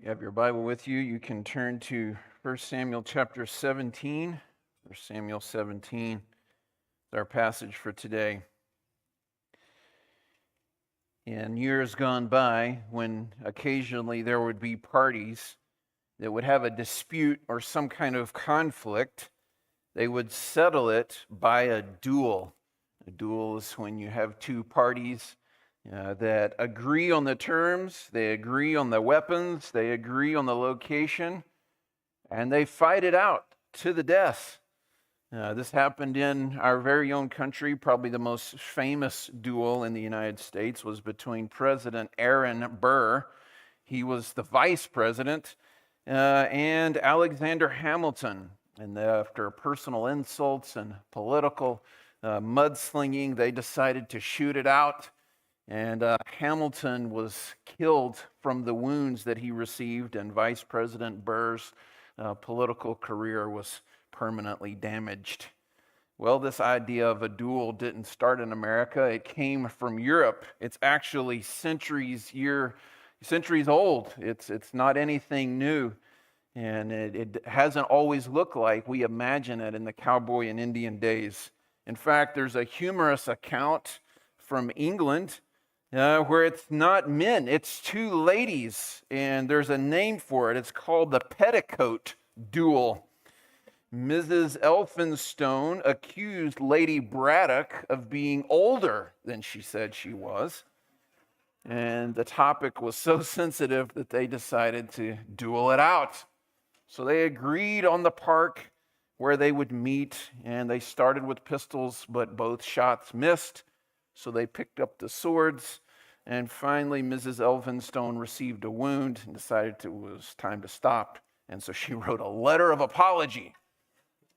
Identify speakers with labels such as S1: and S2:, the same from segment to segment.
S1: You have your Bible with you. You can turn to 1 Samuel chapter 17. 1 Samuel 17 is our passage for today. In years gone by, when occasionally there would be parties that would have a dispute or some kind of conflict, they would settle it by a duel. A duel is when you have two parties that agree on the terms, they agree on the weapons, they agree on the location, and they fight it out to the death. This happened in our very own country. Probably the most famous duel in the United States was between President Aaron Burr. He was the vice president, and Alexander Hamilton. And after personal insults and political mudslinging, they decided to shoot it out. And Hamilton was killed from the wounds that he received, and Vice President Burr's political career was permanently damaged. Well, this idea of a duel didn't start in America. It came from Europe. It's actually centuries old. It's not anything new. And it hasn't always looked like we imagine it in the cowboy and Indian days. In fact, there's a humorous account from England where it's not men, it's two ladies, and there's a name for it. It's called the petticoat duel. Mrs. Elphinstone accused Lady Braddock of being older than she said she was, and the topic was so sensitive that they decided to duel it out. So they agreed on the park where they would meet, and they started with pistols, but both shots missed. So they picked up the swords, and finally Mrs. Elphinstone received a wound and decided it was time to stop. And so she wrote a letter of apology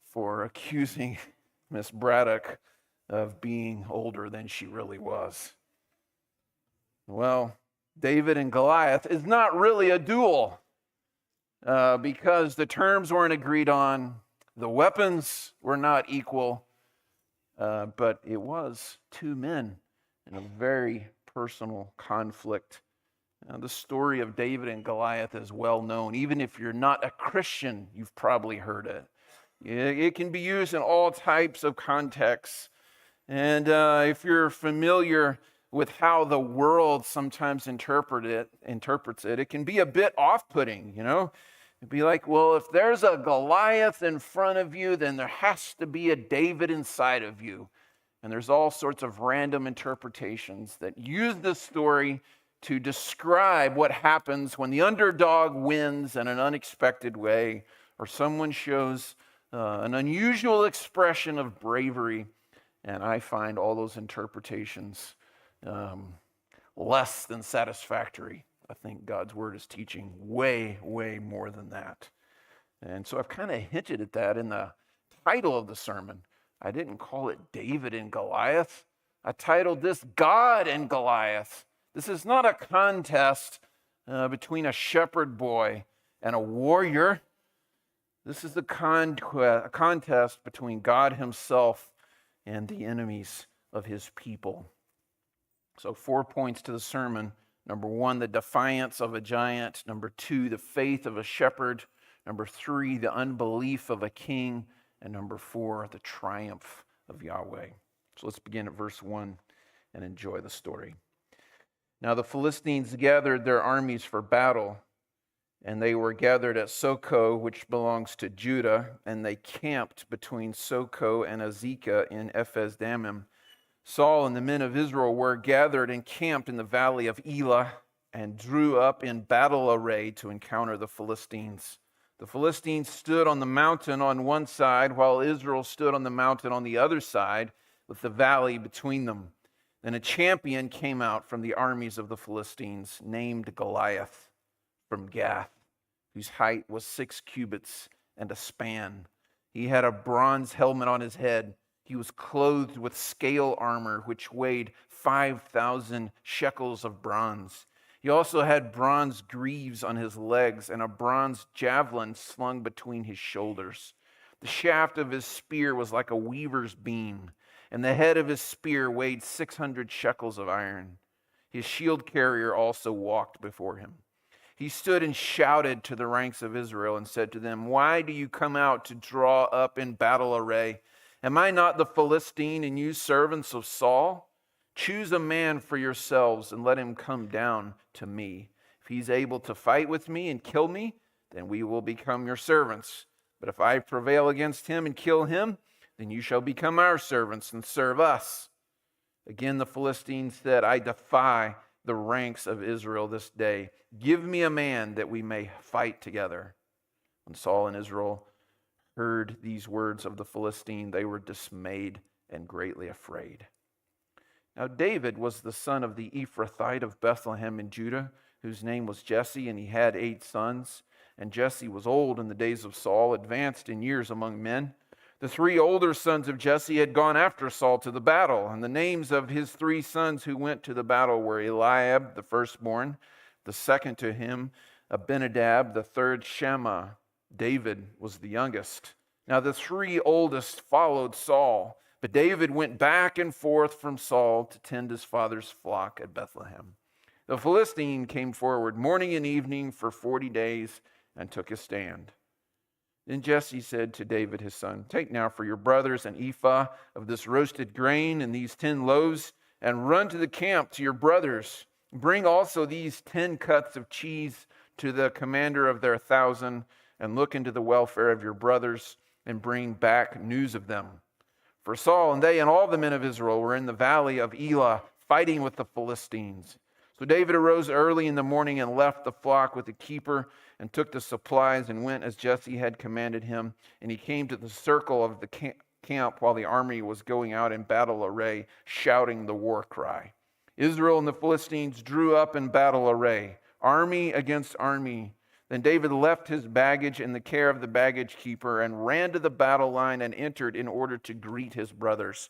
S1: for accusing Miss Braddock of being older than she really was. Well, David and Goliath is not really a duel because the terms weren't agreed on, the weapons were not equal, but it was two men in a very personal conflict. The story of David and Goliath is well known. Even if you're not a Christian, you've probably heard it. It can be used in all types of contexts. And if you're familiar with how the world sometimes interprets it, it can be a bit off-putting, you know? It'd be like, well, if there's a Goliath in front of you, then there has to be a David inside of you. And there's all sorts of random interpretations that use this story to describe what happens when the underdog wins in an unexpected way, or someone shows an unusual expression of bravery. And I find all those interpretations less than satisfactory. I think God's word is teaching way, way more than that. And so I've kind of hinted at that in the title of the sermon. I didn't call it David and Goliath. I titled this God and Goliath. This is not a contest between a shepherd boy and a warrior. This is a contest between God himself and the enemies of his people. So 4 points to the sermon. Number 1, the defiance of a giant. Number 2, the faith of a shepherd. Number 3, the unbelief of a king. And number 4, the triumph of Yahweh. So let's begin at verse 1 and enjoy the story. Now the Philistines gathered their armies for battle, and they were gathered at Socoh, which belongs to Judah, and they camped between Socoh and Azekah in Ephes-dammim. Saul and the men of Israel were gathered and camped in the valley of Elah and drew up in battle array to encounter the Philistines. The Philistines stood on the mountain on one side, while Israel stood on the mountain on the other side, with the valley between them. Then a champion came out from the armies of the Philistines, named Goliath, from Gath, whose height was 6 cubits and a span. He had a bronze helmet on his head. He was clothed with scale armor, which weighed 5,000 shekels of bronze. He also had bronze greaves on his legs and a bronze javelin slung between his shoulders. The shaft of his spear was like a weaver's beam, and the head of his spear weighed 600 shekels of iron. His shield carrier also walked before him. he stood and shouted to the ranks of Israel and said to them, "Why do you come out to draw up in battle array? Am I not the Philistine, and you servants of Saul? Choose a man for yourselves and let him come down to me. If he's able to fight with me and kill me, then we will become your servants. But if I prevail against him and kill him, then you shall become our servants and serve us." Again the Philistines said, "I defy the ranks of Israel this day. Give me a man that we may fight together." When Saul and Israel heard these words of the Philistine, they were dismayed and greatly afraid. Now David was the son of the Ephrathite of Bethlehem in Judah, whose name was Jesse, and he had 8 sons. And Jesse was old in the days of Saul, advanced in years among men. The 3 older sons of Jesse had gone after Saul to the battle, and the names of his 3 sons who went to the battle were Eliab, the firstborn, the second to him, Abinadab, the third, Shammah. David was the youngest. Now the 3 oldest followed Saul, but David went back and forth from Saul to tend his father's flock at Bethlehem. The Philistine came forward morning and evening for 40 days and took his stand. Then Jesse said to David his son, "Take now for your brothers an ephah of this roasted grain and these 10 loaves, and run to the camp to your brothers. Bring also these 10 cuts of cheese to the commander of their 1,000, and look into the welfare of your brothers, and bring back news of them." For Saul and they and all the men of Israel were in the valley of Elah, fighting with the Philistines. So David arose early in the morning and left the flock with the keeper, and took the supplies and went as Jesse had commanded him. And he came to the circle of the camp while the army was going out in battle array, shouting the war cry. Israel and the Philistines drew up in battle array, army against army. Then David left his baggage in the care of the baggage keeper and ran to the battle line and entered in order to greet his brothers.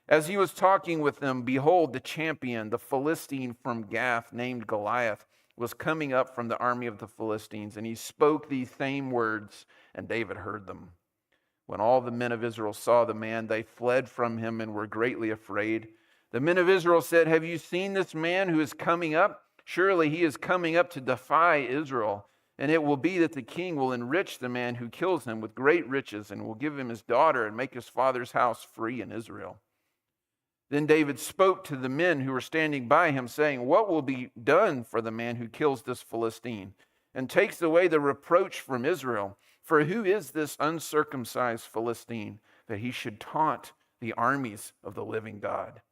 S1: As he was talking with them, behold, the champion, the Philistine from Gath, named Goliath, was coming up from the army of the Philistines, and he spoke these same words, and David heard them. When all the men of Israel saw the man, they fled from him and were greatly afraid. The men of Israel said, "Have you seen this man who is coming up? Surely he is coming up to defy Israel. And it will be that the king will enrich the man who kills him with great riches, and will give him his daughter and make his father's house free in Israel." Then David spoke to the men who were standing by him, saying, "What will be done for the man who kills this Philistine and takes away the reproach from Israel? For who is this uncircumcised Philistine that he should taunt the armies of the living God?"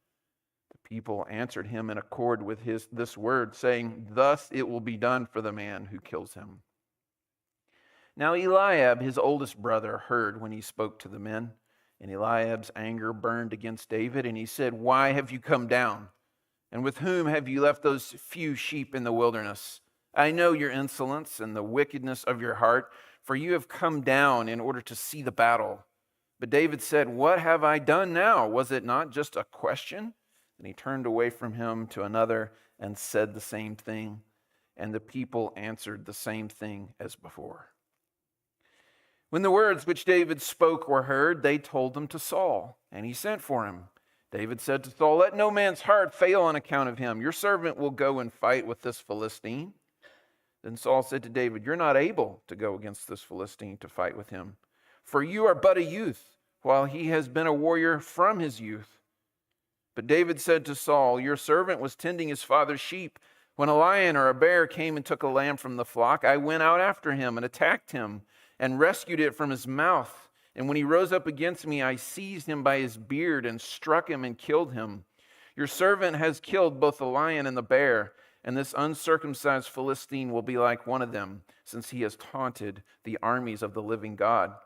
S1: The people answered him in accord with this word, saying, "Thus it will be done for the man who kills him." Now Eliab, his oldest brother, heard when he spoke to the men. And Eliab's anger burned against David, and he said, "Why have you come down? And with whom have you left those few sheep in the wilderness? I know your insolence and the wickedness of your heart, for you have come down in order to see the battle." But David said, "What have I done now? Was it not just a question?" And he turned away from him to another and said the same thing. And the people answered the same thing as before. When the words which David spoke were heard, they told them to Saul, and he sent for him. David said to Saul, "Let no man's heart fail on account of him. Your servant will go and fight with this Philistine." Then Saul said to David, "You're not able to go against this Philistine to fight with him, for you are but a youth, while he has been a warrior from his youth." But David said to Saul, "Your servant was tending his father's sheep. When a lion or a bear came and took a lamb from the flock, I went out after him and attacked him and rescued it from his mouth. And when he rose up against me, I seized him by his beard and struck him and killed him. Your servant has killed both the lion and the bear, and this uncircumcised Philistine will be like one of them, since he has taunted the armies of the living God."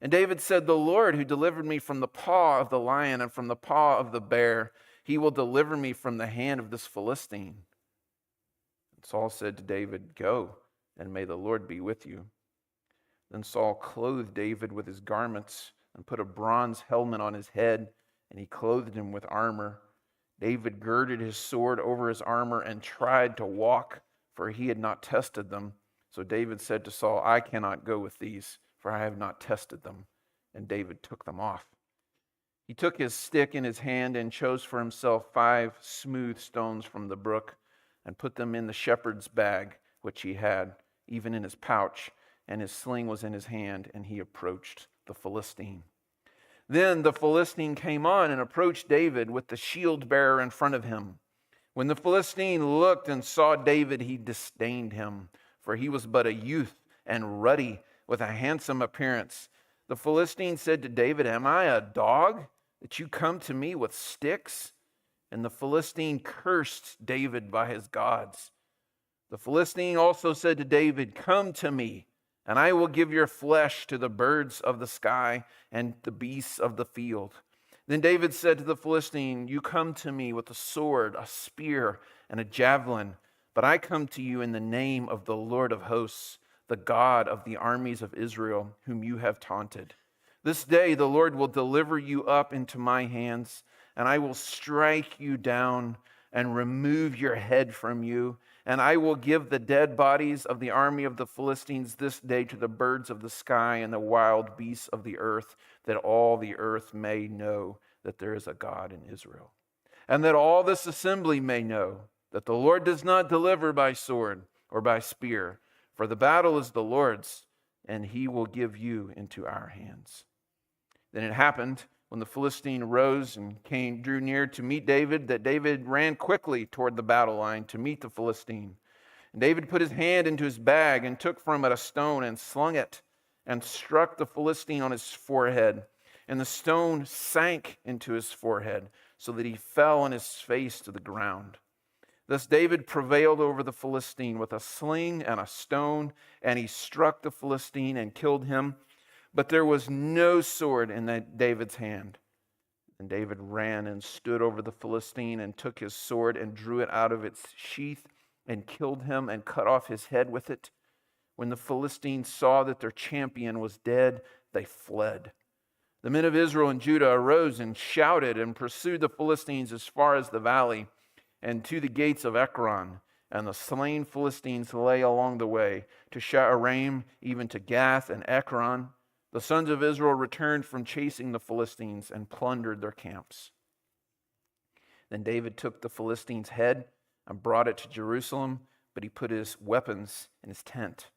S1: And David said, "The Lord who delivered me from the paw of the lion and from the paw of the bear, he will deliver me from the hand of this Philistine." And Saul said to David, "Go, and may the Lord be with you." Then Saul clothed David with his garments and put a bronze helmet on his head, and he clothed him with armor. David girded his sword over his armor and tried to walk, for he had not tested them. So David said to Saul, "I cannot go with these, for I have not tested them." And David took them off. He took his stick in his hand and chose for himself 5 smooth stones from the brook and put them in the shepherd's bag which he had, even in his pouch, and his sling was in his hand, and he approached the Philistine. Then the Philistine came on and approached David with the shield bearer in front of him. When the Philistine looked and saw David, he disdained him, for he was but a youth and ruddy, with a handsome appearance. The Philistine said to David, "Am I a dog that you come to me with sticks?" And the Philistine cursed David by his gods. The Philistine also said to David, "Come to me, and I will give your flesh to the birds of the sky and the beasts of the field." Then David said to the Philistine, "You come to me with a sword, a spear, and a javelin, but I come to you in the name of the Lord of hosts, the God of the armies of Israel, whom you have taunted. This day the Lord will deliver you up into my hands, and I will strike you down and remove your head from you. And I will give the dead bodies of the army of the Philistines this day to the birds of the sky and the wild beasts of the earth, that all the earth may know that there is a God in Israel. And that all this assembly may know that the Lord does not deliver by sword or by spear, for the battle is the Lord's, and he will give you into our hands." Then it happened, when the Philistine rose and drew near to meet David, that David ran quickly toward the battle line to meet the Philistine. And David put his hand into his bag and took from it a stone and slung it and struck the Philistine on his forehead. And the stone sank into his forehead, so that he fell on his face to the ground. Thus David prevailed over the Philistine with a sling and a stone, and he struck the Philistine and killed him. But there was no sword in David's hand. And David ran and stood over the Philistine and took his sword and drew it out of its sheath and killed him and cut off his head with it. When the Philistines saw that their champion was dead, they fled. The men of Israel and Judah arose and shouted and pursued the Philistines as far as the valley and to the gates of Ekron. And the slain Philistines lay along the way to Sha'araim, even to Gath and Ekron. The sons of Israel returned from chasing the Philistines and plundered their camps. Then David took the Philistine's head and brought it to Jerusalem, but he put his weapons in his tent.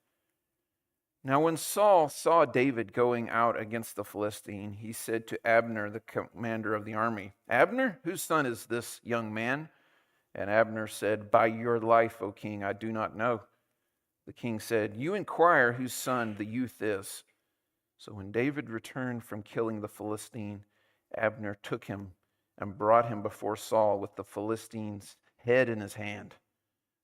S1: Now when Saul saw David going out against the Philistine, he said to Abner, the commander of the army, "Abner, whose son is this young man?" And Abner said, "By your life, O king, I do not know." The king said, "You inquire whose son the youth is." So when David returned from killing the Philistine, Abner took him and brought him before Saul with the Philistine's head in his hand.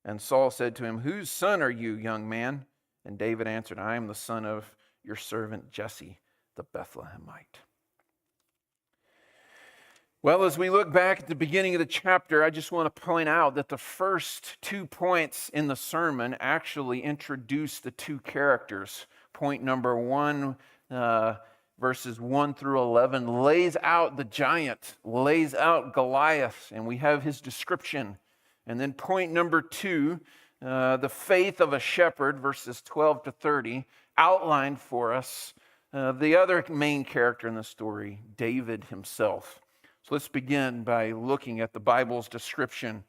S1: And Saul said to him, "Whose son are you, young man?" And David answered, "I am the son of your servant Jesse, the Bethlehemite." Well, as we look back at the beginning of the chapter, I just want to point out that the first 2 points in the sermon actually introduce the two characters. Point number 1, verses 1 through 11, lays out the giant, lays out Goliath, and we have his description. And then point number 2, the faith of a shepherd, verses 12 to 30, outlined for us the other main character in the story, David himself. So let's begin by looking at the Bible's description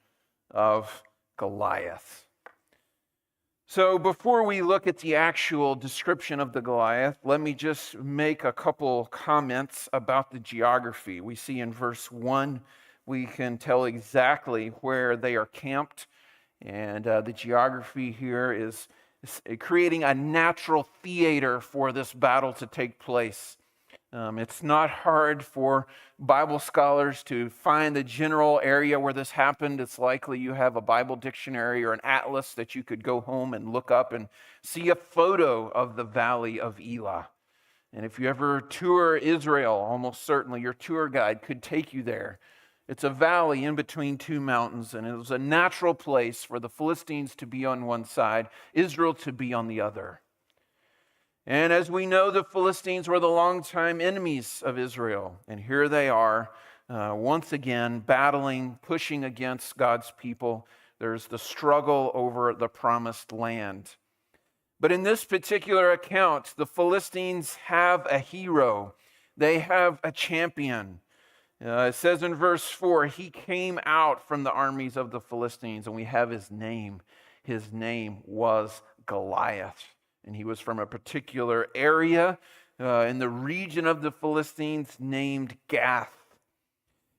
S1: of Goliath. So before we look at the actual description of the Goliath, let me just make a couple comments about the geography. We see in verse 1, we can tell exactly where they are camped. And the geography here is creating a natural theater for this battle to take place. It's not hard for Bible scholars to find the general area where this happened. It's likely you have a Bible dictionary or an atlas that you could go home and look up and see a photo of the Valley of Elah. And if you ever tour Israel, almost certainly your tour guide could take you there. It's a valley in between two mountains, and it was a natural place for the Philistines to be on one side, Israel to be on the other. And as we know, the Philistines were the longtime enemies of Israel. And here they are, once again, battling, pushing against God's people. There's the struggle over the promised land. But in this particular account, the Philistines have a hero. They have a champion. It says in verse 4, he came out from the armies of the Philistines, and we have his name. his name was Goliath. And he was from a particular area in the region of the Philistines named Gath.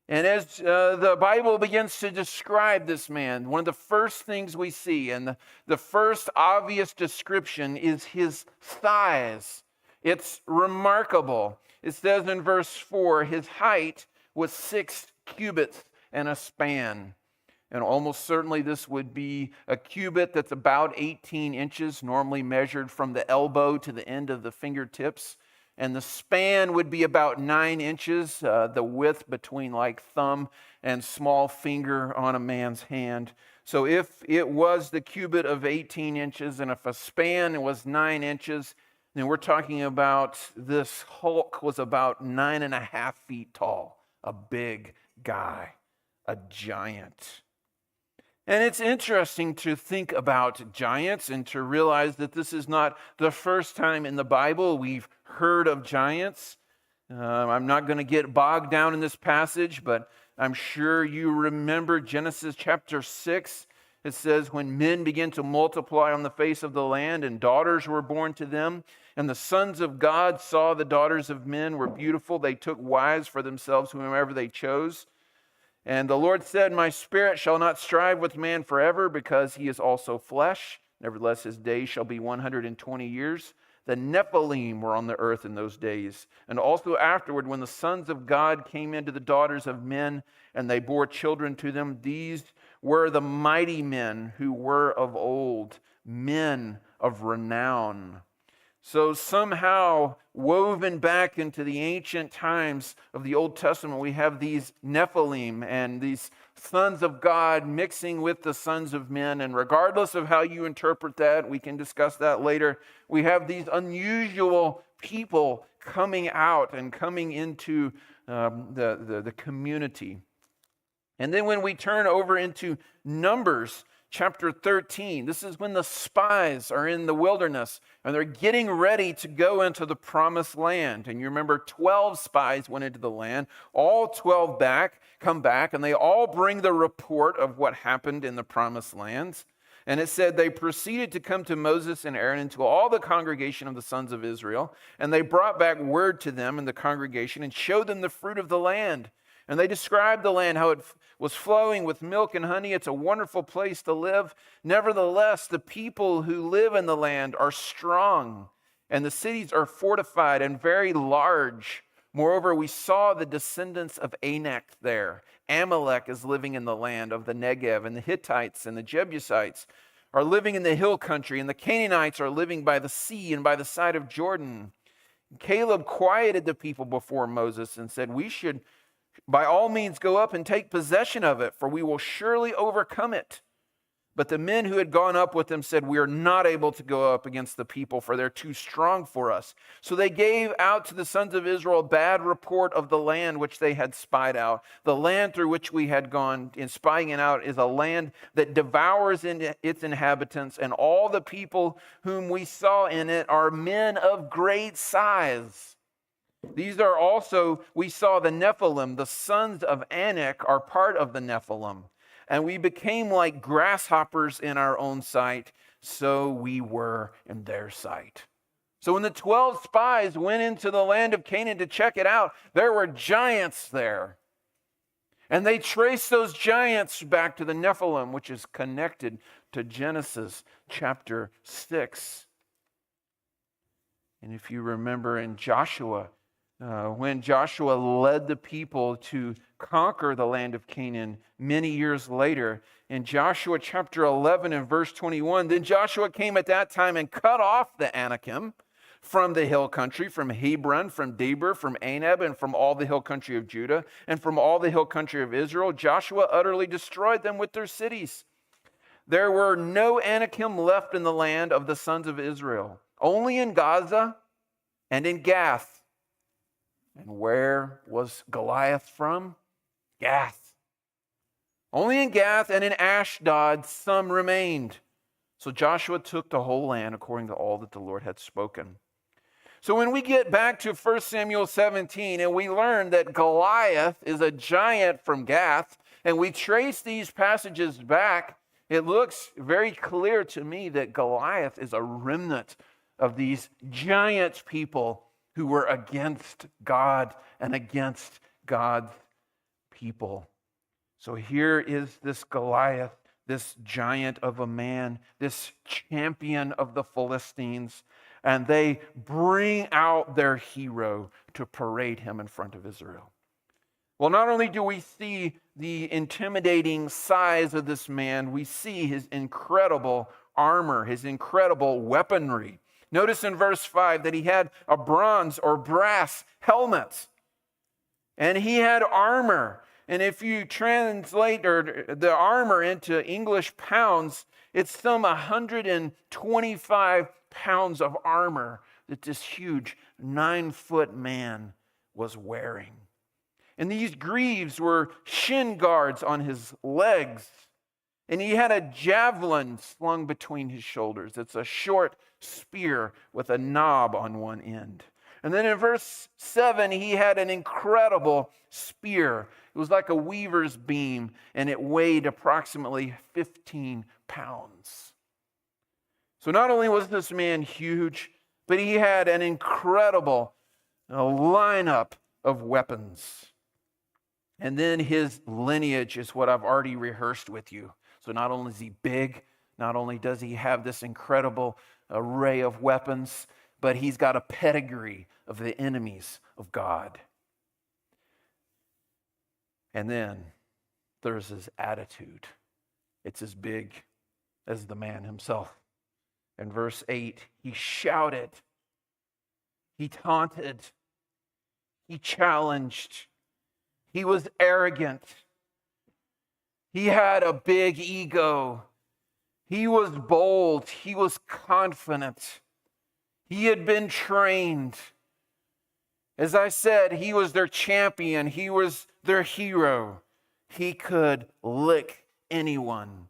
S1: And as the Bible begins to describe this man, one of the first things we see, and the first obvious description, is his thighs. It's remarkable. It says in verse 4, his height was 6 cubits and a span. And almost certainly this would be a cubit that's about 18 inches, normally measured from the elbow to the end of the fingertips. And the span would be about 9 inches, the width between like thumb and small finger on a man's hand. So if it was the cubit of 18 inches and if a span was 9 inches, then we're talking about this Hulk was about 9.5 feet tall, a big guy, a giant. And it's interesting to think about giants and to realize that this is not the first time in the Bible we've heard of giants. I'm not going to get bogged down in this passage, but I'm sure you remember Genesis chapter 6. It says, when men began to multiply on the face of the land and daughters were born to them, and the sons of God saw the daughters of men were beautiful, they took wives for themselves whomever they chose. And the Lord said, my spirit shall not strive with man forever, because he is also flesh. Nevertheless, his days shall be 120 years. The Nephilim were on the earth in those days. And also afterward, when the sons of God came into the daughters of men, and they bore children to them, these were the mighty men who were of old, men of renown. So somehow woven back into the ancient times of the Old Testament, we have these Nephilim and these sons of God mixing with the sons of men. And regardless of how you interpret that, we can discuss that later, we have these unusual people coming out and coming into the community. And then when we turn over into Numbers chapter 13, this is when the spies are in the wilderness and they're getting ready to go into the promised land. And you remember 12 spies went into the land. All 12 come back, and they all bring the report of what happened in the promised lands. And it said they proceeded to come to Moses and Aaron and to all the congregation of the sons of Israel. And they brought back word to them in the congregation and showed them the fruit of the land. And they described the land, how it was flowing with milk and honey. It's a wonderful place to live. Nevertheless, the people who live in the land are strong, and the cities are fortified and very large. Moreover, we saw the descendants of Anak there. Amalek is living in the land of the Negev, and the Hittites and the Jebusites are living in the hill country, and the Canaanites are living by the sea and by the side of Jordan. Caleb quieted the people before Moses and said, we should by all means go up and take possession of it, for we will surely overcome it. But the men who had gone up with them said, we are not able to go up against the people, for they're too strong for us. So they gave out to the sons of Israel a bad report of the land which they had spied out. The land through which we had gone in spying it out is a land that devours its inhabitants, and all the people whom we saw in it are men of great size. These are also, we saw the Nephilim, the sons of Anak are part of the Nephilim. And we became like grasshoppers in our own sight, so we were in their sight. So when the 12 spies went into the land of Canaan to check it out, there were giants there. And they traced those giants back to the Nephilim, which is connected to Genesis chapter 6. And if you remember in Joshua, when Joshua led the people to conquer the land of Canaan many years later, in Joshua chapter 11 and verse 21, then Joshua came at that time and cut off the Anakim from the hill country, from Hebron, from Debir, from Anab, and from all the hill country of Judah, and from all the hill country of Israel. Joshua utterly destroyed them with their cities. There were no Anakim left in the land of the sons of Israel, only in Gaza and in Gath. And where was Goliath from? Gath. Only in Gath and in Ashdod some remained. So Joshua took the whole land according to all that the Lord had spoken. So when we get back to 1 Samuel 17 and we learn that Goliath is a giant from Gath, and we trace these passages back, it looks very clear to me that Goliath is a remnant of these giant people who were against God and against God's people. So here is this Goliath, this giant of a man, this champion of the Philistines, and they bring out their hero to parade him in front of Israel. Well, not only do we see the intimidating size of this man, we see his incredible armor, his incredible weaponry. Notice in verse 5 that he had a bronze or brass helmet, and he had armor. And if you translate the armor into English pounds, it's some 125 pounds of armor that this huge 9-foot man was wearing. And these greaves were shin guards on his legs. And he had a javelin slung between his shoulders. It's a short spear with a knob on one end. And then in verse 7, he had an incredible spear. It was like a weaver's beam, and it weighed approximately 15 pounds. So not only was this man huge, but he had an incredible lineup of weapons. And then his lineage is what I've already rehearsed with you. So not only is he big, not only does he have this incredible array of weapons, but he's got a pedigree of the enemies of God. And then there's his attitude. It's as big as the man himself. In verse 8, he shouted, he taunted, he challenged, he was arrogant, he had a big ego, he was bold, he was confident, he had been trained. As I said, he was their champion, he was their hero. He could lick anyone.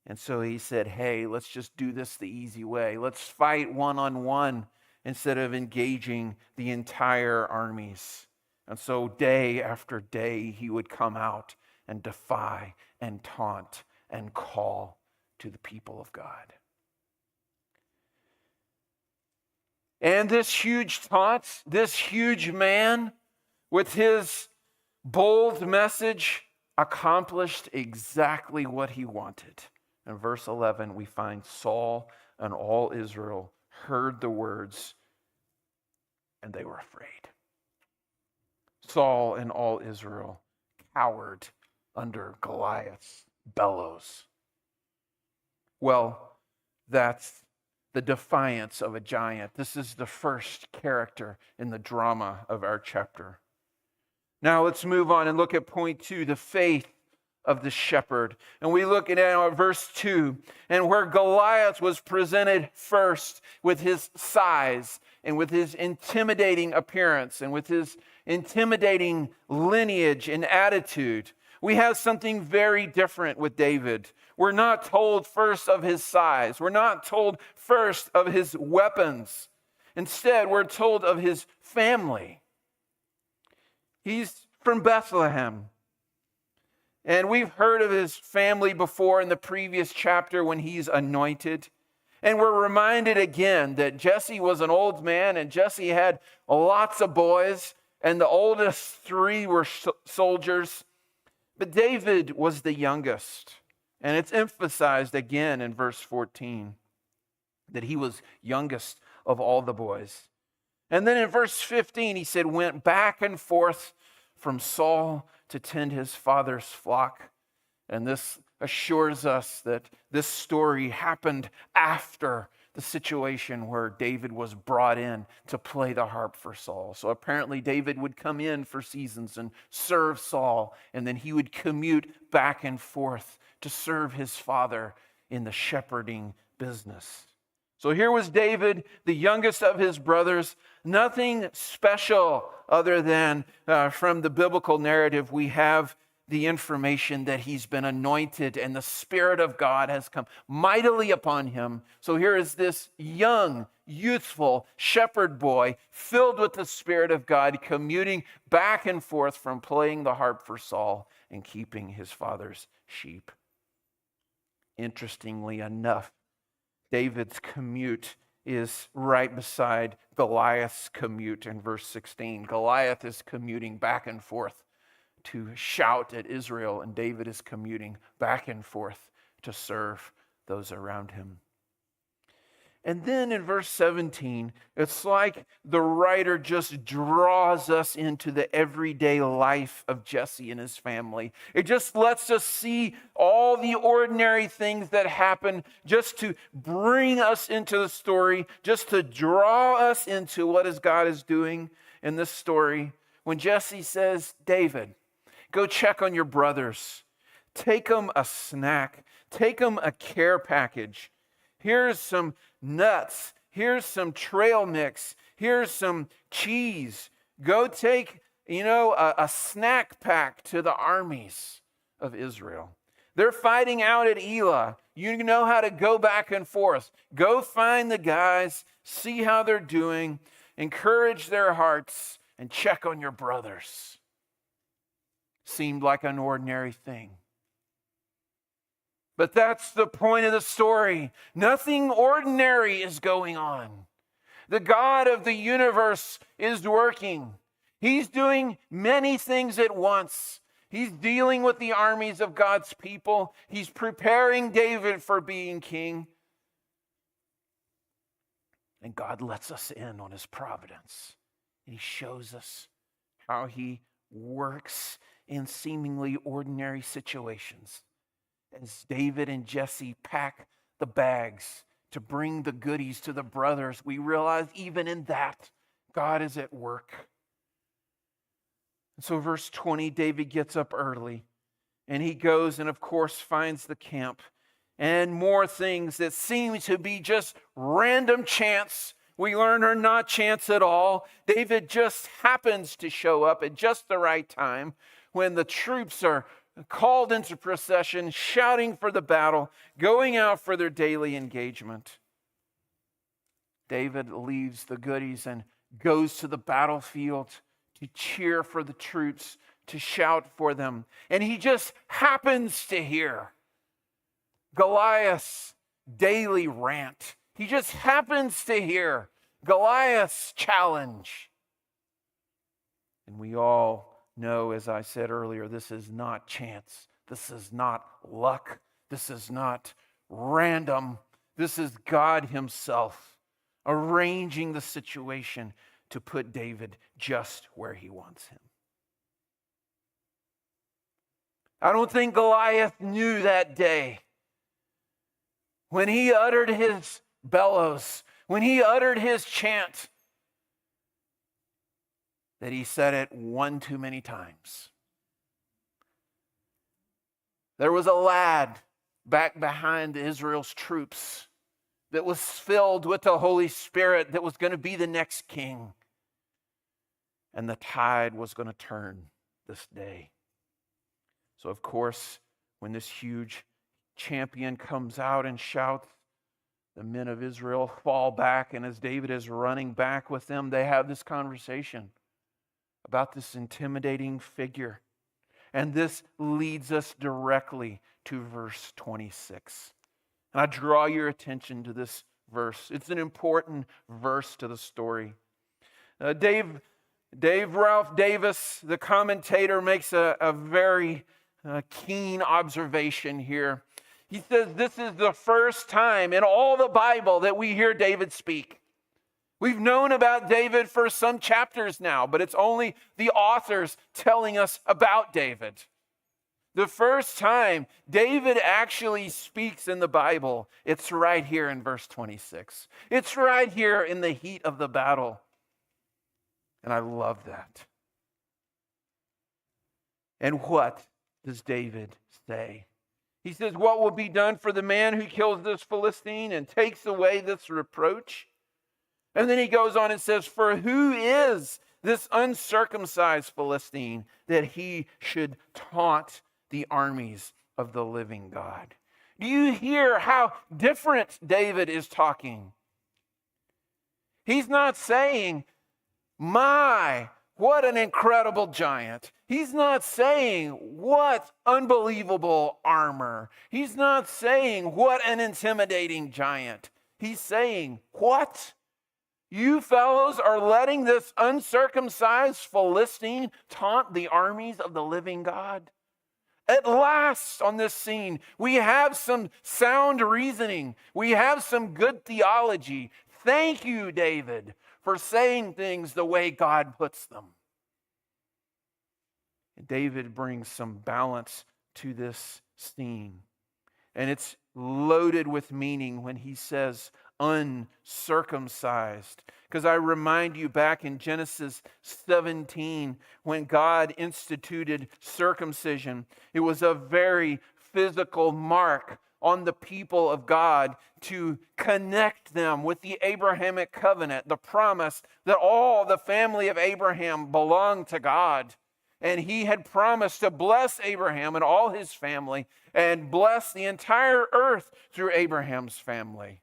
S1: And so he said, hey, let's just do this the easy way. Let's fight one-on-one instead of engaging the entire armies. And so day after day, he would come out and defy and taunt and call to the people of God. And this huge taunt, this huge man with his bold message accomplished exactly what he wanted. In verse 11, we find Saul and all Israel heard the words, and they were afraid. Saul and all Israel cowered under Goliath's bellows. Well, that's the defiance of a giant. This is the first character in the drama of our chapter. Now let's move on and look at point 2, the faith of the shepherd. And we look at verse 2, and where Goliath was presented first with his size and with his intimidating appearance and with his intimidating lineage and attitude, we have something very different with David. We're not told first of his size. We're not told first of his weapons. Instead, we're told of his family. He's from Bethlehem. And we've heard of his family before in the previous chapter when he's anointed. And we're reminded again that Jesse was an old man and Jesse had lots of boys, and the oldest 3 were soldiers. But David was the youngest. And it's emphasized again in verse 14 that he was youngest of all the boys. And then in verse 15, he said, went back and forth from Saul to tend his father's flock. And this assures us that this story happened after the situation where David was brought in to play the harp for Saul. So apparently David would come in for seasons and serve Saul, and then he would commute back and forth to serve his father in the shepherding business. So here was David, the youngest of his brothers. Nothing special other than from the biblical narrative, we have the information that he's been anointed and the Spirit of God has come mightily upon him. So here is this young, youthful shepherd boy filled with the Spirit of God, commuting back and forth from playing the harp for Saul and keeping his father's sheep. Interestingly enough, David's commute is right beside Goliath's commute in verse 16. Goliath is commuting back and forth to shout at Israel, and David is commuting back and forth to serve those around him. And then in verse 17, it's like the writer just draws us into the everyday life of Jesse and his family. It just lets us see all the ordinary things that happen just to bring us into the story, just to draw us into what God is doing in this story. When Jesse says, David, go check on your brothers. Take them a snack. Take them a care package. Here's some nuts. Here's some trail mix. Here's some cheese. Go take, a snack pack to the armies of Israel. They're fighting out at Elah. You know how to go back and forth. Go find the guys, see how they're doing, encourage their hearts, and check on your brothers. Seemed like an ordinary thing. But that's the point of the story. Nothing ordinary is going on. The God of the universe is working. He's doing many things at once. He's dealing with the armies of God's people. He's preparing David for being king. And God lets us in on his providence. And he shows us how he works in seemingly ordinary situations. As David and Jesse pack the bags to bring the goodies to the brothers, we realize even in that, God is at work. And so verse 20, David gets up early and he goes and of course finds the camp and more things that seem to be just random chance. We learn are not chance at all. David just happens to show up at just the right time when the troops are called into procession, shouting for the battle, going out for their daily engagement. David leaves the goodies and goes to the battlefield to cheer for the troops, to shout for them. And he just happens to hear Goliath's daily rant. He just happens to hear Goliath's challenge. And we all know, as I said earlier, this is not chance. This is not luck. This is not random. This is God himself arranging the situation to put David just where he wants him. I don't think Goliath knew that day when he uttered his bellows, when he uttered his chant, that he said it one too many times. There was a lad back behind Israel's troops that was filled with the Holy Spirit that was going to be the next king. And the tide was going to turn this day. So of course, when this huge champion comes out and shouts, the men of Israel fall back, and as David is running back with them, they have this conversation about this intimidating figure. And this leads us directly to verse 26. And I draw your attention to this verse. It's an important verse to the story. Dave Ralph Davis, the commentator, makes a very keen observation here. He says this is the first time in all the Bible that we hear David speak. We've known about David for some chapters now, but it's only the authors telling us about David. The first time David actually speaks in the Bible, it's right here in verse 26. It's right here in the heat of the battle. And I love that. And what does David say? He says, what will be done for the man who kills this Philistine and takes away this reproach? And then he goes on and says, for who is this uncircumcised Philistine that he should taunt the armies of the living God? Do you hear how different David is talking? He's not saying, my, what an incredible giant. He's not saying, what unbelievable armor. He's not saying, what an intimidating giant. He's saying, what? You fellows are letting this uncircumcised Philistine taunt the armies of the living God? At last, on this scene, we have some sound reasoning. We have some good theology. Thank you, David, for saying things the way God puts them. David brings some balance to this scene. And it's loaded with meaning when he says uncircumcised. Because I remind you back in Genesis 17, when God instituted circumcision, it was a very physical mark on the people of God to connect them with the Abrahamic covenant, the promise that all the family of Abraham belonged to God. And he had promised to bless Abraham and all his family and bless the entire earth through Abraham's family.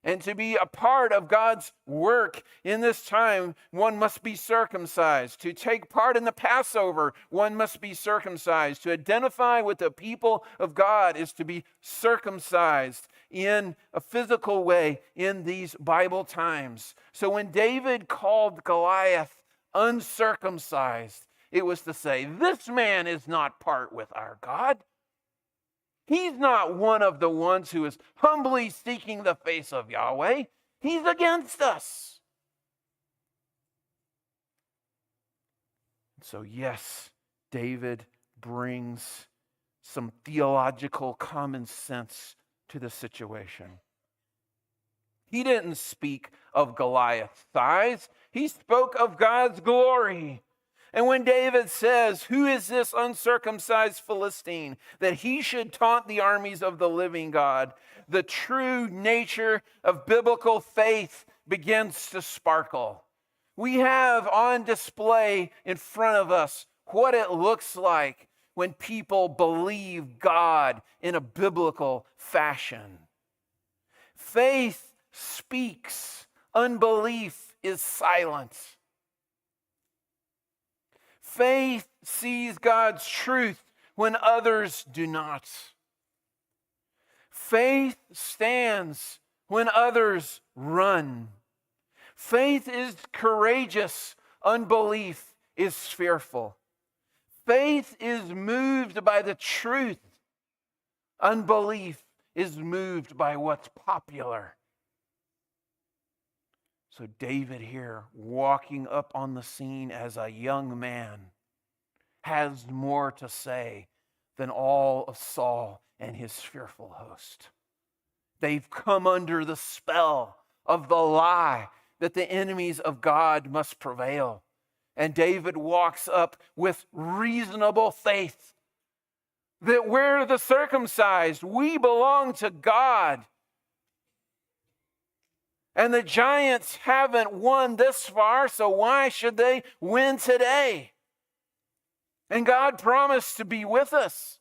S1: And to be a part of God's work in this time, one must be circumcised. To take part in the Passover, one must be circumcised. To identify with the people of God is to be circumcised in a physical way in these Bible times. So when David called Goliath uncircumcised, it was to say, this man is not part with our God. He's not one of the ones who is humbly seeking the face of Yahweh. He's against us. So yes, David brings some theological common sense to the situation. He didn't speak of Goliath's size. He spoke of God's glory. And when David says, who is this uncircumcised Philistine, that he should taunt the armies of the living God, the true nature of biblical faith begins to sparkle. We have on display in front of us what it looks like when people believe God in a biblical fashion. Faith speaks. Unbelief is silent. Faith sees God's truth when others do not. Faith stands when others run. Faith is courageous. Unbelief is fearful. Faith is moved by the truth. Unbelief is moved by what's popular. So David here, walking up on the scene as a young man, has more to say than all of Saul and his fearful host. They've come under the spell of the lie that the enemies of God must prevail. And David walks up with reasonable faith that we're the circumcised, we belong to God. And the giants haven't won this far, so why should they win today? And God promised to be with us.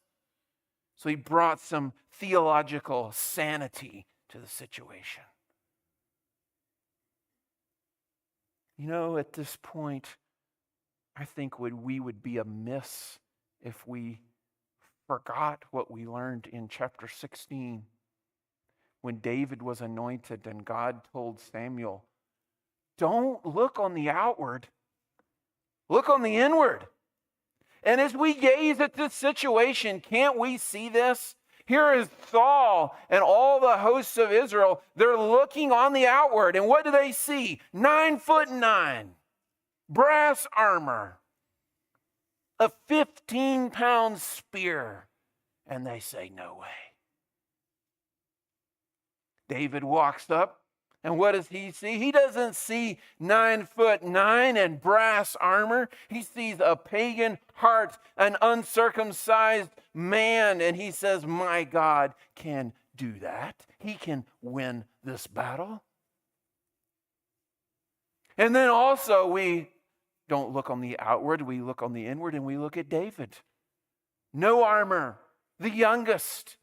S1: So he brought some theological sanity to the situation. You know, at this point, I think we would be amiss if we forgot what we learned in chapter 16. When David was anointed and God told Samuel, don't look on the outward, look on the inward. And as we gaze at this situation, can't we see this? Here is Saul and all the hosts of Israel. They're looking on the outward. And what do they see? 9'9", brass armor, a 15-pound spear. And they say, no way. David walks up, and what does he see? He doesn't see 9'9" and brass armor. He sees a pagan heart, an uncircumcised man, and he says, my God can do that. He can win this battle. And then also we don't look on the outward, we look on the inward, and we look at David. No armor, the youngest,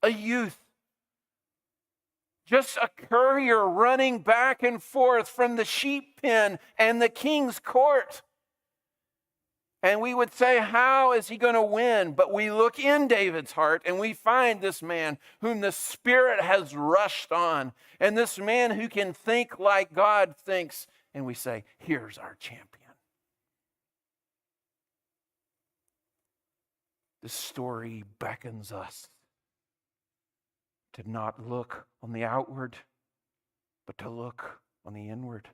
S1: a youth. Just a courier running back and forth from the sheep pen and the king's court. And we would say, how is he going to win? But we look in David's heart and we find this man whom the Spirit has rushed on, and this man who can think like God thinks. And we say, here's our champion. The story beckons us to not look on the outward, but to look on the inward.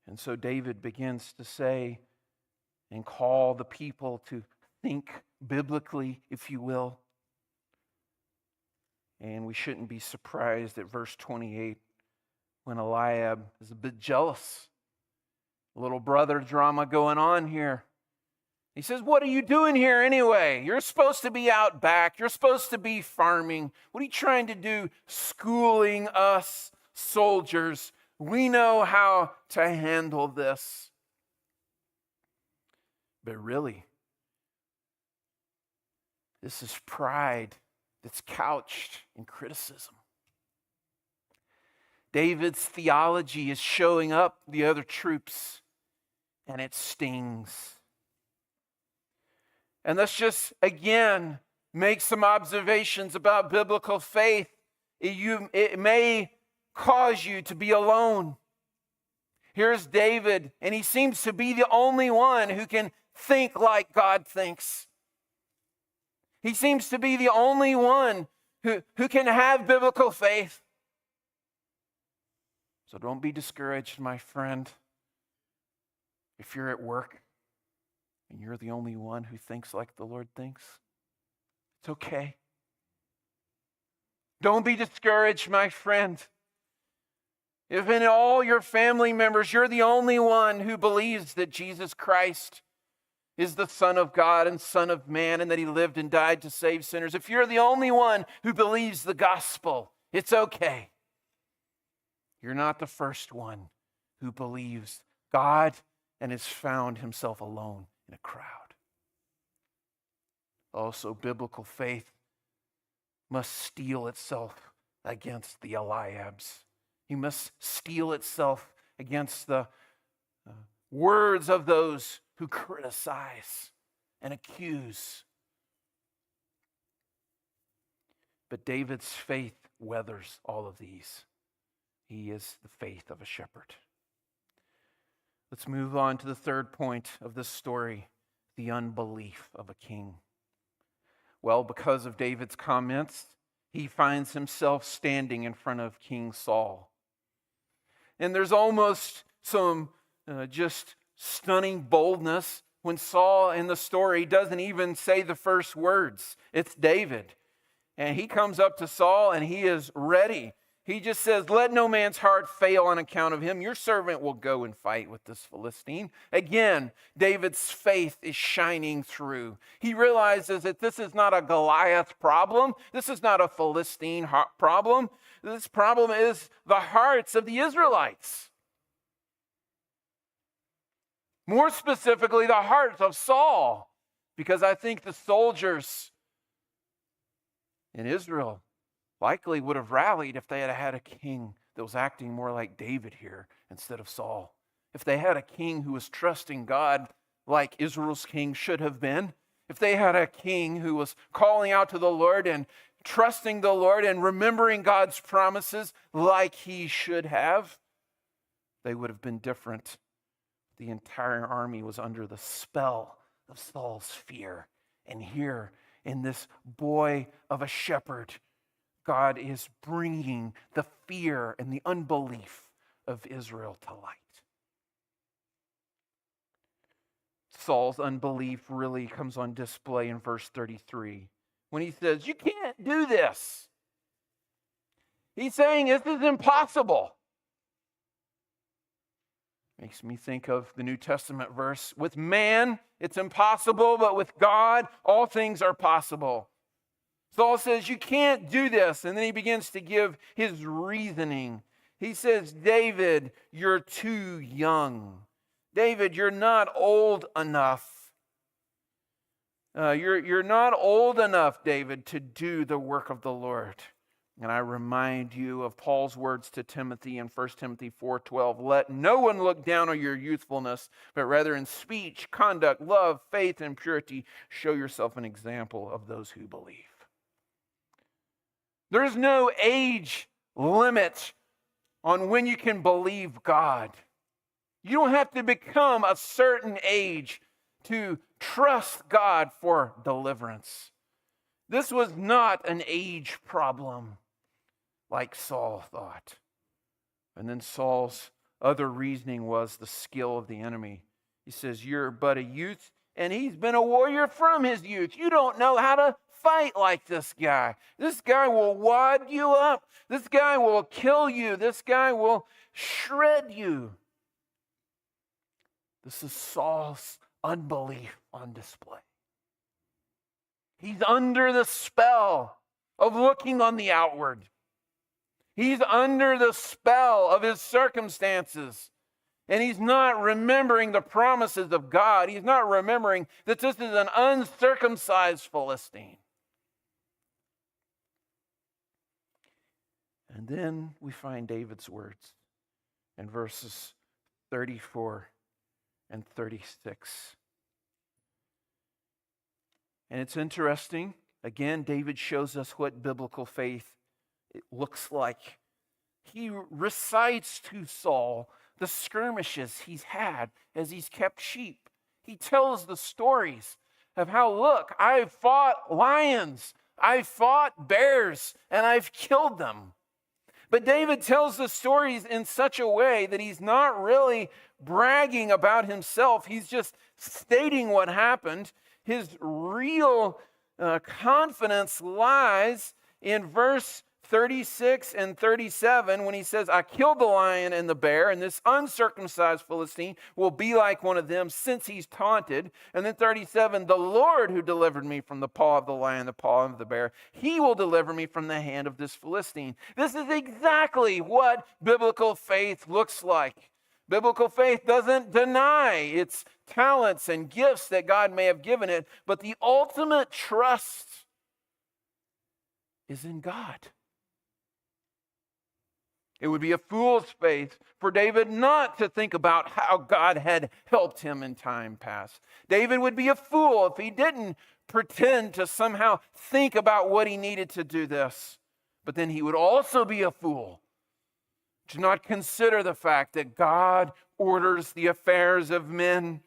S1: And so David begins to say and call the people to think biblically, if you will. And we shouldn't be surprised at verse 28 when Eliab is a bit jealous. A little brother drama going on here. He says, what are you doing here anyway? You're supposed to be out back. You're supposed to be farming. What are you trying to do? Schooling us soldiers. We know how to handle this. But really, this is pride that's couched in criticism. David's theology is showing up the other troops, and it stings. And let's just, again, make some observations about biblical faith. It may cause you to be alone. Here's David, and he seems to be the only one who can think like God thinks. He seems to be the only one who can have biblical faith. So don't be discouraged, my friend, if you're at work and you're the only one who thinks like the Lord thinks. It's okay. Don't be discouraged, my friend. If in all your family members, you're the only one who believes that Jesus Christ is the Son of God and Son of Man, and that he lived and died to save sinners. If you're the only one who believes the gospel, it's okay. You're not the first one who believes God and has found himself alone in a crowd. Also, biblical faith must steel itself against the Eliabs. He must steel itself against the words of those who criticize and accuse. But David's faith weathers all of these. He is the faith of a shepherd. Let's move on to the third point of this story, the unbelief of a king. Well, because of David's comments, he finds himself standing in front of King Saul. And there's almost some just stunning boldness when Saul in the story doesn't even say the first words. It's David. And he comes up to Saul and he is ready. He just says, let no man's heart fail on account of him. Your servant will go and fight with this Philistine. Again, David's faith is shining through. He realizes that this is not a Goliath problem. This is not a Philistine problem. This problem is the hearts of the Israelites. More specifically, the heart of Saul. Because I think the soldiers in Israel likely would have rallied if they had had a king that was acting more like David here instead of Saul. If they had a king who was trusting God like Israel's king should have been. If they had a king who was calling out to the Lord and trusting the Lord and remembering God's promises like he should have, they would have been different. The entire army was under the spell of Saul's fear. And here, in this boy of a shepherd, God is bringing the fear and the unbelief of Israel to light. Saul's unbelief really comes on display in verse 33 when he says, you can't do this. He's saying this is impossible. Makes me think of the New Testament verse, with man it's impossible, but with God all things are possible. Saul says, you can't do this. And then he begins to give his reasoning. He says, David, you're too young. David, you're not old enough. You're not old enough, David, to do the work of the Lord. And I remind you of Paul's words to Timothy in 1 Timothy 4:12. Let no one look down on your youthfulness, but rather in speech, conduct, love, faith, and purity, show yourself an example of those who believe. There is no age limit on when you can believe God. You don't have to become a certain age to trust God for deliverance. This was not an age problem like Saul thought. And then Saul's other reasoning was the skill of the enemy. He says, you're but a youth, and he's been a warrior from his youth. You don't know how to fight like this guy. This guy will wad you up. This guy will kill you. This guy will shred you. This is Saul's unbelief on display. He's under the spell of looking on the outward. He's under the spell of his circumstances. And he's not remembering the promises of God. He's not remembering that this is an uncircumcised Philistine. And then we find David's words in verses 34 and 36. And it's interesting. Again, David shows us what biblical faith looks like. He recites to Saul the skirmishes he's had as he's kept sheep. He tells the stories of how, look, I've fought lions, I've fought bears, and I've killed them. But David tells the stories in such a way that he's not really bragging about himself. He's just stating what happened. His real confidence lies in verse 36 and 37 when he says, I killed the lion and the bear, and this uncircumcised Philistine will be like one of them since he's taunted. And then 37, the Lord who delivered me from the paw of the lion, the paw of the bear, he will deliver me from the hand of this Philistine. This is exactly what biblical faith looks like. Biblical faith doesn't deny its talents and gifts that God may have given it, but the ultimate trust is in God. It would be a fool's faith for David not to think about how God had helped him in time past. David would be a fool if he didn't pretend to somehow think about what he needed to do this. But then he would also be a fool to not consider the fact that God orders the affairs of men,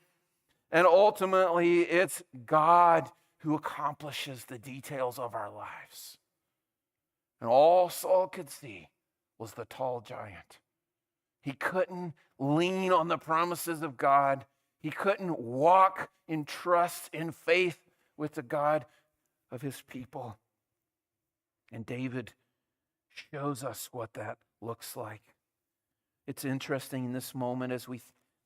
S1: and ultimately it's God who accomplishes the details of our lives. And all Saul could see was the tall giant. He couldn't lean on the promises of God. He couldn't walk in trust, in faith with the God of his people. And David shows us what that looks like. It's interesting in this moment as we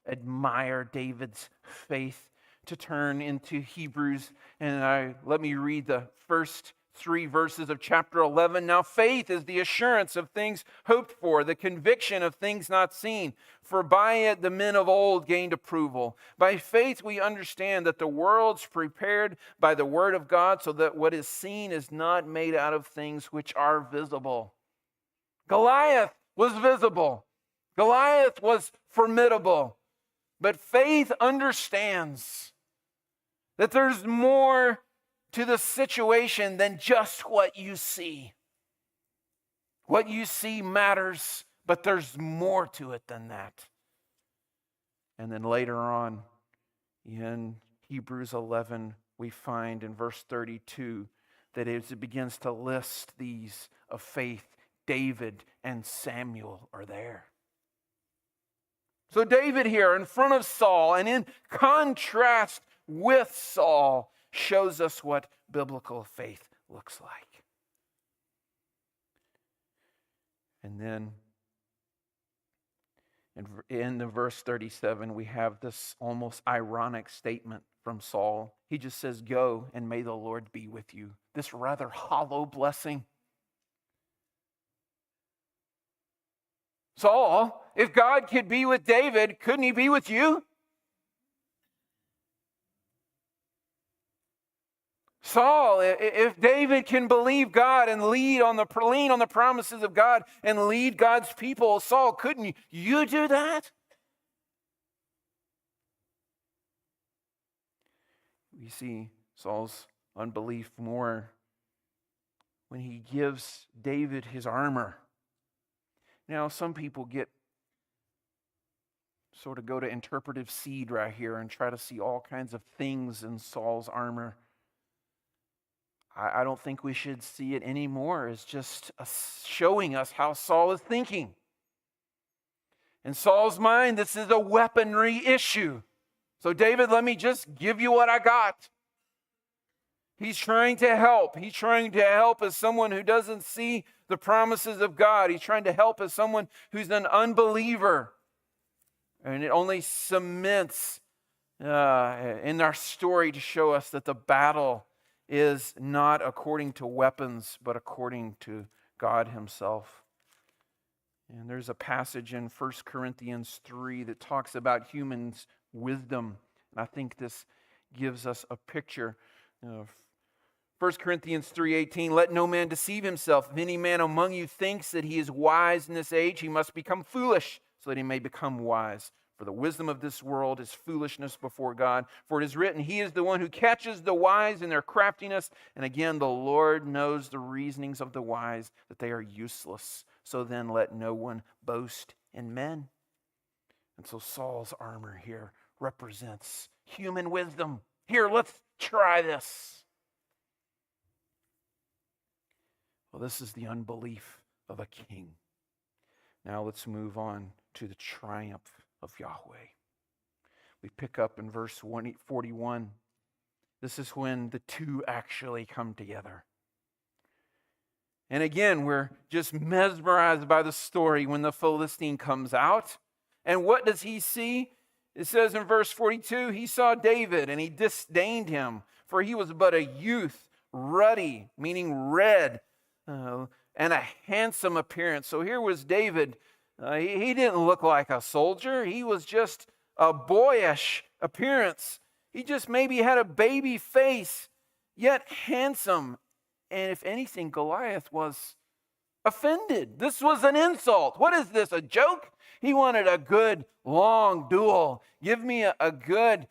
S1: admire David's faith to turn into Hebrews. And let me read the first 3 verses of chapter 11. Now faith is the assurance of things hoped for, the conviction of things not seen. For by it the men of old gained approval. By faith we understand that the world's prepared by the word of God, so that what is seen is not made out of things which are visible. Goliath was visible. Goliath was formidable. But faith understands that there's more to the situation than just what you see. What you see matters, but there's more to it than that. And then later on in Hebrews 11, we find in verse 32 that as it begins to list these of faith, David and Samuel are there. So David here in front of Saul and in contrast with Saul shows us what biblical faith looks like. And then in the verse 37, we have this almost ironic statement from Saul. He just says, go and may the Lord be with you. This rather hollow blessing. Saul, if God could be with David, couldn't he be with you? Saul, if David can believe God and lean on the promises of God and lead God's people, Saul, couldn't you do that? We see Saul's unbelief more when he gives David his armor. Now, some people go to interpretive seed right here and try to see all kinds of things in Saul's armor. I don't think we should see it anymore as just showing us how Saul is thinking. In Saul's mind, this is a weaponry issue. So David, let me just give you what I got. He's trying to help. He's trying to help as someone who doesn't see the promises of God. He's trying to help as someone who's an unbeliever. And it only cements in our story to show us that the battle is not according to weapons, but according to God himself. And there's a passage in 1 Corinthians 3 that talks about humans' wisdom. And I think this gives us a picture. 1 Corinthians 3:18, let no man deceive himself. If any man among you thinks that he is wise in this age, he must become foolish, so that he may become wise. For the wisdom of this world is foolishness before God. For it is written, he is the one who catches the wise in their craftiness. And again, the Lord knows the reasonings of the wise, that they are useless. So then let no one boast in men. And so Saul's armor here represents human wisdom. Here, let's try this. Well, this is the unbelief of a king. Now let's move on to the triumph of Yahweh. We pick up in verse 41. This is when the two actually come together. And again, we're just mesmerized by the story when the Philistine comes out. And what does he see? It says in verse 42, he saw David and he disdained him, for he was but a youth, ruddy, meaning red, and a handsome appearance. So here was David. He didn't look like a soldier. He was just a boyish appearance. He just maybe had a baby face, yet handsome. And if anything, Goliath was offended. This was an insult. What is this, a joke? He wanted a good, long duel. Give me a good,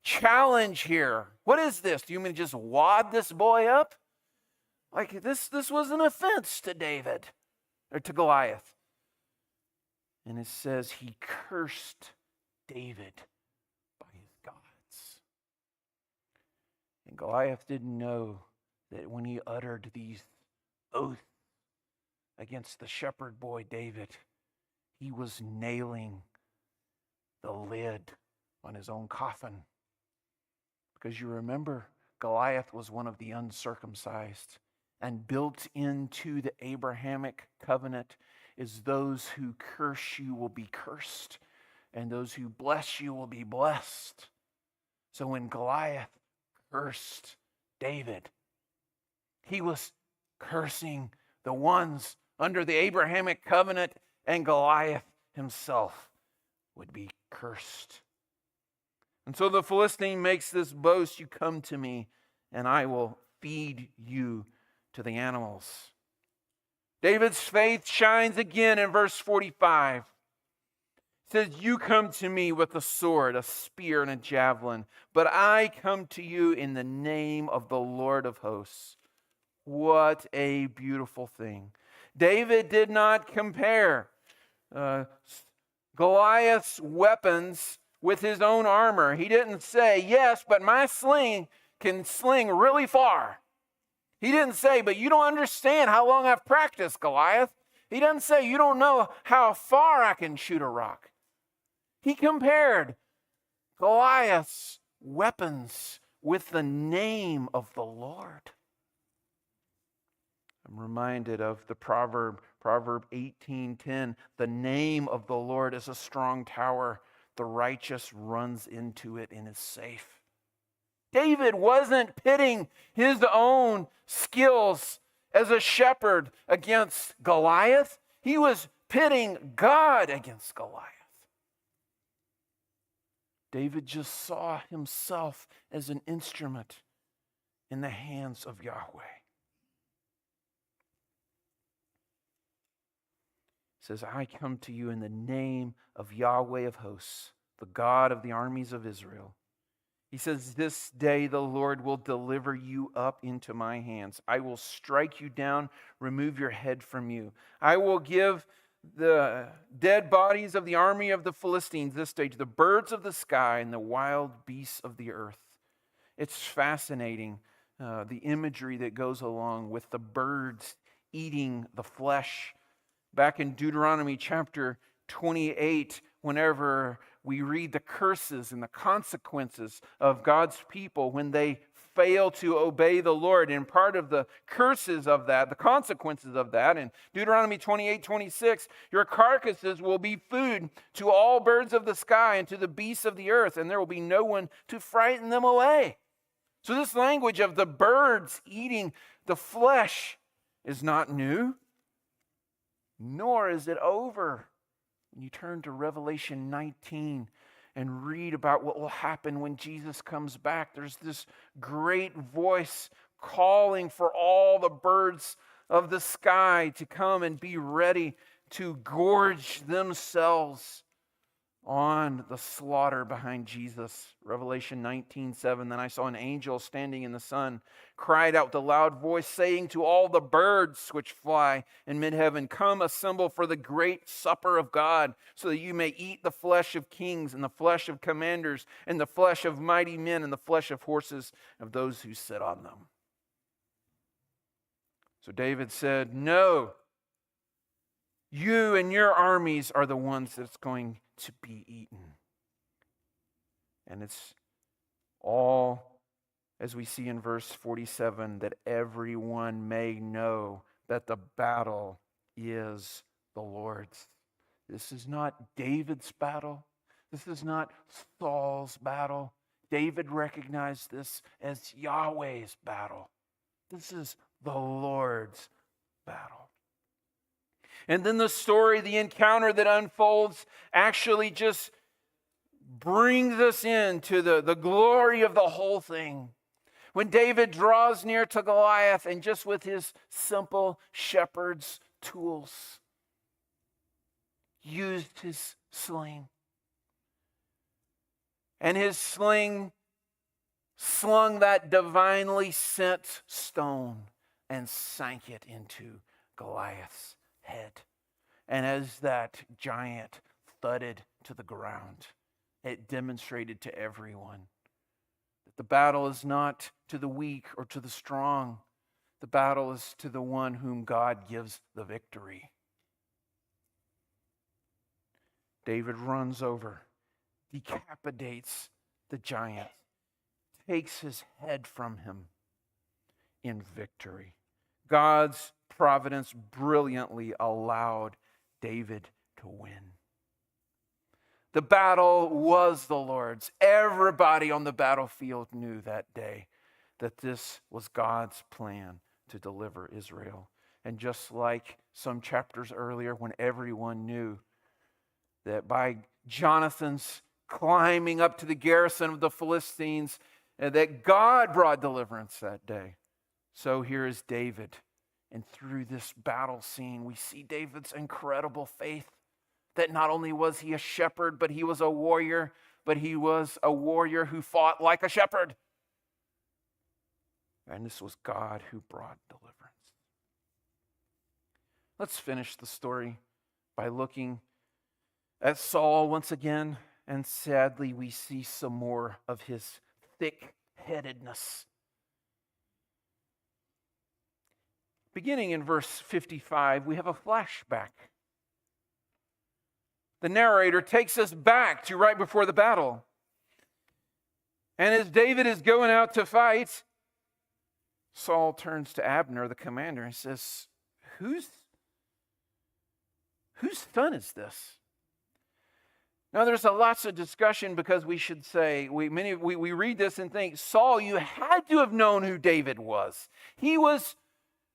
S1: challenge here. What is this? Do you mean just wad this boy up? Like this was an offense to David, or to Goliath. And it says he cursed David by his gods. And Goliath didn't know that when he uttered these oaths against the shepherd boy David, he was nailing the lid on his own coffin. Because you remember, Goliath was one of the uncircumcised. And built into the Abrahamic covenant is those who curse you will be cursed, and those who bless you will be blessed. So when Goliath cursed David, he was cursing the ones under the Abrahamic covenant, and Goliath himself would be cursed. And so the Philistine makes this boast, you come to me, and I will feed you to the animals. David's faith shines again in verse 45. It says, you come to me with a sword, a spear, and a javelin, but I come to you in the name of the Lord of hosts. What a beautiful thing. David did not compare Goliath's weapons with his own armor. He didn't say, yes, but my sling can sling really far. He didn't say, but you don't understand how long I've practiced, Goliath. He doesn't say, you don't know how far I can shoot a rock. He compared Goliath's weapons with the name of the Lord. I'm reminded of the Proverb 18:10. The name of the Lord is a strong tower. The righteous runs into it and is safe. David wasn't pitting his own skills as a shepherd against Goliath. He was pitting God against Goliath. David just saw himself as an instrument. in the hands of Yahweh. It says, I come to you in the name of Yahweh of hosts, the God of the armies of Israel. He says, this day the Lord will deliver you up into my hands. I will strike you down, remove your head from you. I will give the dead bodies of the army of the Philistines this day to the birds of the sky and the wild beasts of the earth. It's fascinating, the imagery that goes along with the birds eating the flesh. Back in Deuteronomy chapter 28, whenever we read the curses and the consequences of God's people when they fail to obey the Lord, and part of the curses of that, the consequences of that, in Deuteronomy 28:26, your carcasses will be food to all birds of the sky and to the beasts of the earth, and there will be no one to frighten them away. So this language of the birds eating the flesh is not new, nor is it over. When you turn to Revelation 19 and read about what will happen when Jesus comes back, there's this great voice calling for all the birds of the sky to come and be ready to gorge themselves on the slaughter behind Jesus. Revelation 19:7, then I saw an angel standing in the sun, cried out with a loud voice, saying to all the birds which fly in mid-heaven, come assemble for the great supper of God, so that you may eat the flesh of kings, and the flesh of commanders, and the flesh of mighty men, and the flesh of horses, of those who sit on them. So David said, no, you and your armies are the ones that's going to be eaten. And it's all, as we see in verse 47, that everyone may know that the battle is the Lord's. This is not David's battle. This is not Saul's battle. David recognized this as Yahweh's battle. This is the Lord's battle. And then the story, the encounter that unfolds, actually just brings us into the glory of the whole thing. When David draws near to Goliath and just with his simple shepherd's tools, used his sling. And his sling slung that divinely sent stone and sank it into Goliath's head. And as that giant thudded to the ground, it demonstrated to everyone that the battle is not to the weak or to the strong. The battle is to the one whom God gives the victory. David runs over, decapitates the giant, takes his head from him in victory. God's providence brilliantly allowed David to win. The battle was the Lord's. Everybody on the battlefield knew that day that this was God's plan to deliver Israel. And just like some chapters earlier, when everyone knew that by Jonathan's climbing up to the garrison of the Philistines, that God brought deliverance that day. So here is David. And through this battle scene, we see David's incredible faith. That not only was he a shepherd, but he was a warrior. But he was a warrior who fought like a shepherd. And this was God who brought deliverance. Let's finish the story by looking at Saul once again. And sadly, we see some more of his thick-headedness. Beginning in verse 55, we have a flashback. The narrator takes us back to right before the battle. And as David is going out to fight, Saul turns to Abner, the commander, and says, Whose son is this? Now, there's lots of discussion because we should say, we read this and think, Saul, you had to have known who David was. He was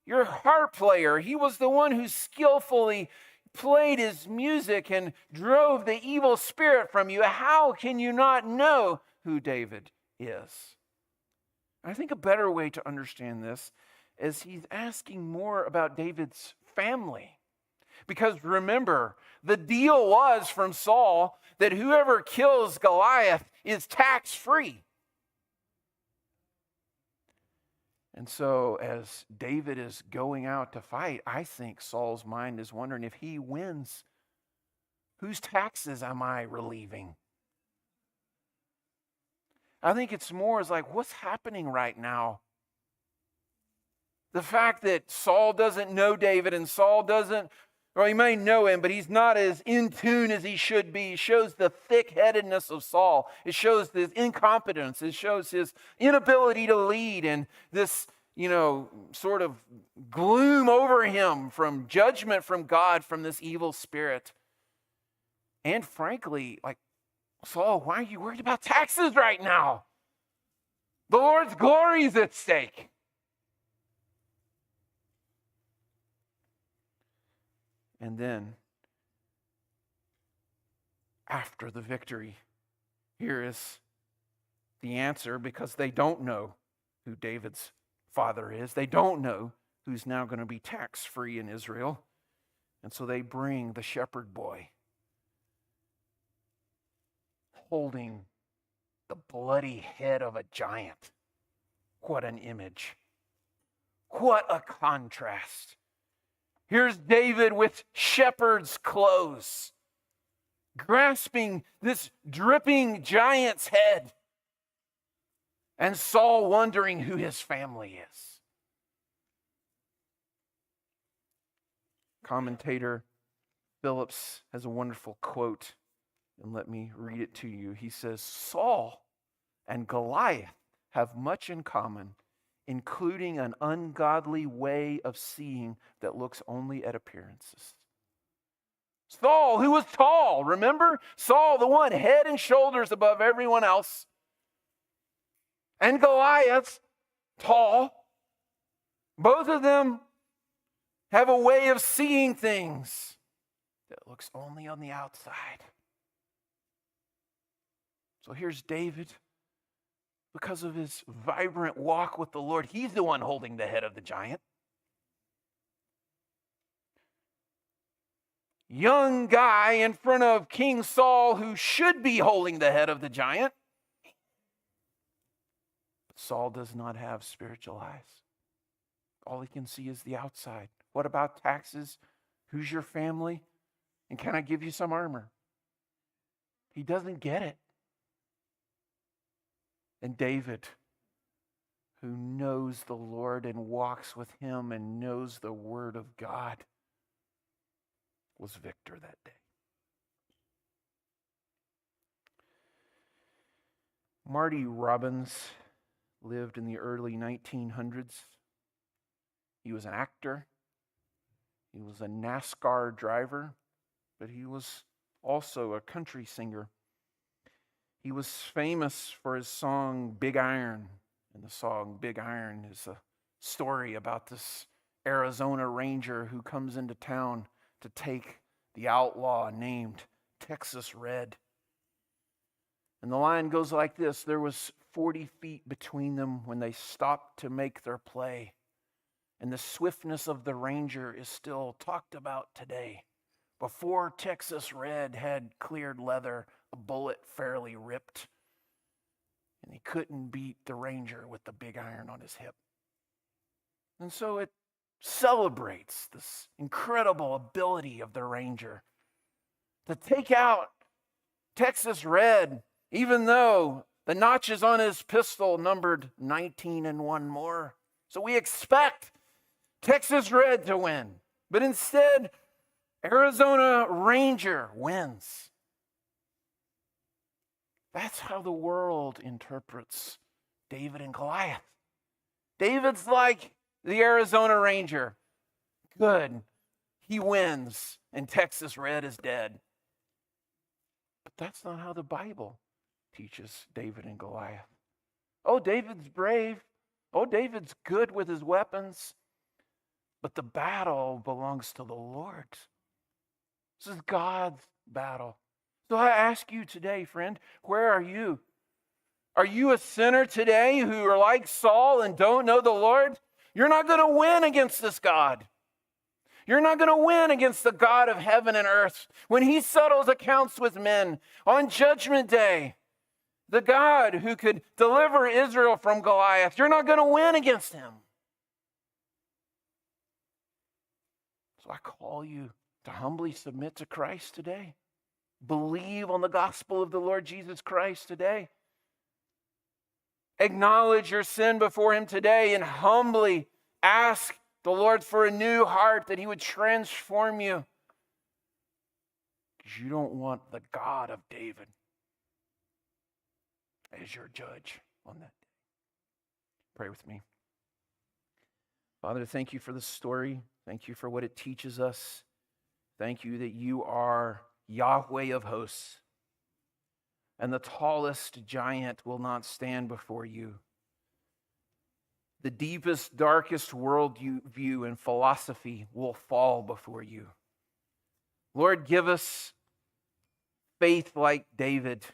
S1: your harp player. He was the one who skillfully played his music and drove the evil spirit from you. How can you not know who David is? I think a better way to understand this is he's asking more about David's family. Because remember, the deal was from Saul that whoever kills Goliath is tax-free. And so as David is going out to fight, I think Saul's mind is wondering, if he wins, whose taxes am I relieving? I think it's more as like, what's happening right now? The fact that Saul doesn't know David and Saul doesn't, or he may know him, but he's not as in tune as he should be. It shows the thick-headedness of Saul. It shows his incompetence. It shows his inability to lead and this, sort of gloom over him from judgment from God from this evil spirit. And frankly, like, Saul, why are you worried about taxes right now? The Lord's glory is at stake. And then, after the victory, here is the answer, because they don't know who David's father is. They don't know who's now going to be tax-free in Israel. And so they bring the shepherd boy, holding the bloody head of a giant. What an image. What a contrast. Here's David with shepherd's clothes, grasping this dripping giant's head, and Saul wondering who his family is. Commentator Phillips has a wonderful quote, and let me read it to you. He says, Saul and Goliath have much in common, including an ungodly way of seeing that looks only at appearances. Saul, who was tall, remember? Saul, the one head and shoulders above everyone else. And Goliath, tall. Both of them have a way of seeing things that looks only on the outside. So here's David. Because of his vibrant walk with the Lord, he's the one holding the head of the giant. Young guy in front of King Saul, who should be holding the head of the giant. But Saul does not have spiritual eyes. All he can see is the outside. What about taxes? Who's your family? And can I give you some armor? He doesn't get it. And David, who knows the Lord and walks with him and knows the word of God, was victor that day. Marty Robbins lived in the early 1900s. He was an actor. He was a NASCAR driver, but he was also a country singer. He was famous for his song, Big Iron. And the song, Big Iron, is a story about this Arizona Ranger who comes into town to take the outlaw named Texas Red. And the line goes like this: there was 40 feet between them when they stopped to make their play. And the swiftness of the Ranger is still talked about today. Before Texas Red had cleared leather, a bullet fairly ripped, and he couldn't beat the Ranger with the big iron on his hip. And so it celebrates this incredible ability of the Ranger to take out Texas Red, even though the notches on his pistol numbered 19 and one more. So we expect Texas Red to win, but instead, Arizona Ranger wins. That's how the world interprets David and Goliath. David's like the Arizona Ranger. Good. He wins, and Texas Red is dead. But that's not how the Bible teaches David and Goliath. Oh, David's brave. Oh, David's good with his weapons. But the battle belongs to the Lord. This is God's battle. So I ask you today, friend, where are you? Are you a sinner today who are like Saul and don't know the Lord? You're not going to win against this God. You're not going to win against the God of heaven and earth. When he settles accounts with men on Judgment Day, the God who could deliver Israel from Goliath, you're not going to win against him. So I call you to humbly submit to Christ today. Believe on the gospel of the Lord Jesus Christ today. Acknowledge your sin before him today and humbly ask the Lord for a new heart, that he would transform you. Because you don't want the God of David as your judge on that day. Pray with me. Father, thank you for this story. Thank you for what it teaches us. Thank you that you are Yahweh of hosts, and the tallest giant will not stand before you. The deepest, darkest worldview and philosophy will fall before you. Lord, give us faith like David,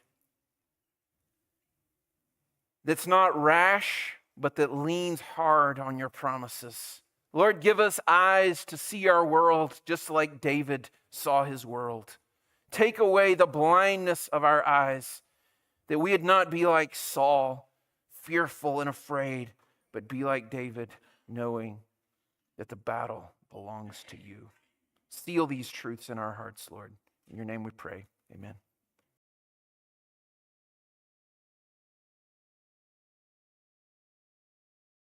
S1: that's not rash, but that leans hard on your promises. Lord, give us eyes to see our world just like David saw his world. Take away the blindness of our eyes, that we would not be like Saul, fearful and afraid, but be like David, knowing that the battle belongs to you. Seal these truths in our hearts, Lord. In your name we pray. Amen.